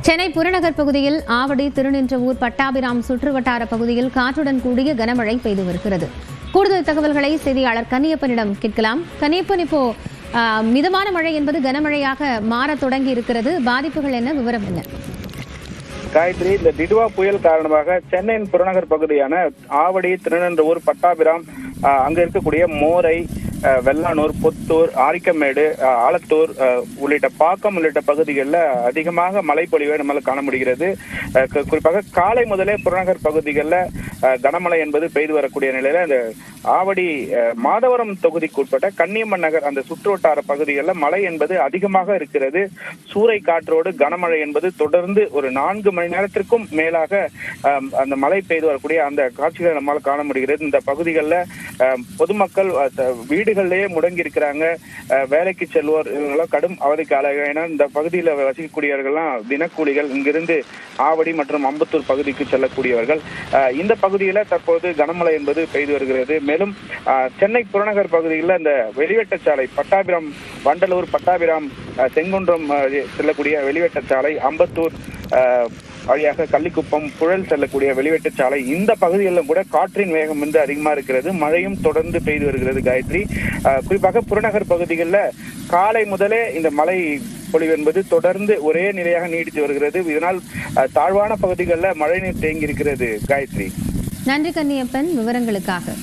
சென்னை புறநகர் பகுதியில் ஆவடி, திருநின்றவூர், பட்டாபிராம் சுற்றுவட்டார பகுதியில் காற்றுடன் கூடிய கனமழை பெய்து வருகிறது. கூடுதல் தகவல்களை செய்தியாளர் கன்னியப்பனிடம் கேட்கலாம். கன்னியப்பன், இப்போ மிதமான மழை என்பது கனமழையாக மாற தொடங்கி இருக்கிறது. பாதிப்புகள் என்ன, விவரம் என்ன? காயத்ரி, இந்த டிடுவா புயல் காரணமாக சென்னையின் புறநகர் பகுதியான ஆவடி, திருநின்றவூர், பட்டாபிராம், அங்க இருக்கக்கூடிய மோரை, வெள்ளானூர், புத்தூர், ஆரிக்கமேடு, ஆலத்தூர் உள்ளிட்ட பாக்கம் உள்ளிட்ட பகுதிகளில் அதிகமாக மழைப்பொழிவை நம்மளால் காண முடிகிறது. குறிப்பாக காலை முதலே புறநகர் பகுதிகளில் கனமழை என்பது பெய்து வரக்கூடிய நிலையில இந்த ஆவடி மாதவரம் தொகுதிக்கு உட்பட்ட கன்னியம்மன் நகர் அந்த சுற்றுவட்டார பகுதிகளில் மழை என்பது அதிகமாக இருக்கிறது. சூறை காற்றோடு கனமழை என்பது தொடர்ந்து ஒரு 4 மணி நேரத்திற்கும் மேலாக அந்த மழை பெய்து வரக்கூடிய அந்த காட்சிகளை நம்மால் காண முடிகிறது. இந்த பகுதிகளில் பொதுமக்கள் வீடுகளிலேயே முடங்கி இருக்கிறாங்க. வேலைக்கு செல்வோர் இவங்களாம் கடும் அவதிக்கு ஆளாக. ஏன்னா இந்த பகுதியில் வசிக்கக்கூடியவர்கள்லாம் தினக்கூலிகள், இங்கிருந்து ஆவடி மற்றும் அம்பத்தூர் பகுதிக்கு செல்லக்கூடியவர்கள். இந்த பகுதியில் தற்போது கனமழை என்பது பெய்து வருகிறது. மேலும் சென்னை புறநகர் பகுதியில் இந்த வெளிவெட்டச்சாலை பட்டாபிராம், வண்டலூர், பட்டாபிராம், செங்குன்றம் செல்லக்கூடிய வெளிவெட்டச்சாலை, அம்பத்தூர் வழியாக கள்ளிக்குப்பம், புழல் செல்லக்கூடிய வெளிவெட்டுச்சாலை, இந்த பகுதிகளிலும் கூட காற்றின் வேகம் வந்து அதிகமா இருக்கிறது. மழையும் தொடர்ந்து பெய்து வருகிறது. காயத்ரி, குறிப்பாக புறநகர் பகுதிகளில் காலை முதலே இந்த மழை பொழிவு என்பது தொடர்ந்து ஒரே நிலையாக நீடித்து வருகிறது. இதனால் தாழ்வான பகுதிகளில் மழைநீர் தேங்கி இருக்கிறது. காயத்ரி, நன்றி கன்னியப்பன், விவரங்களுக்காக.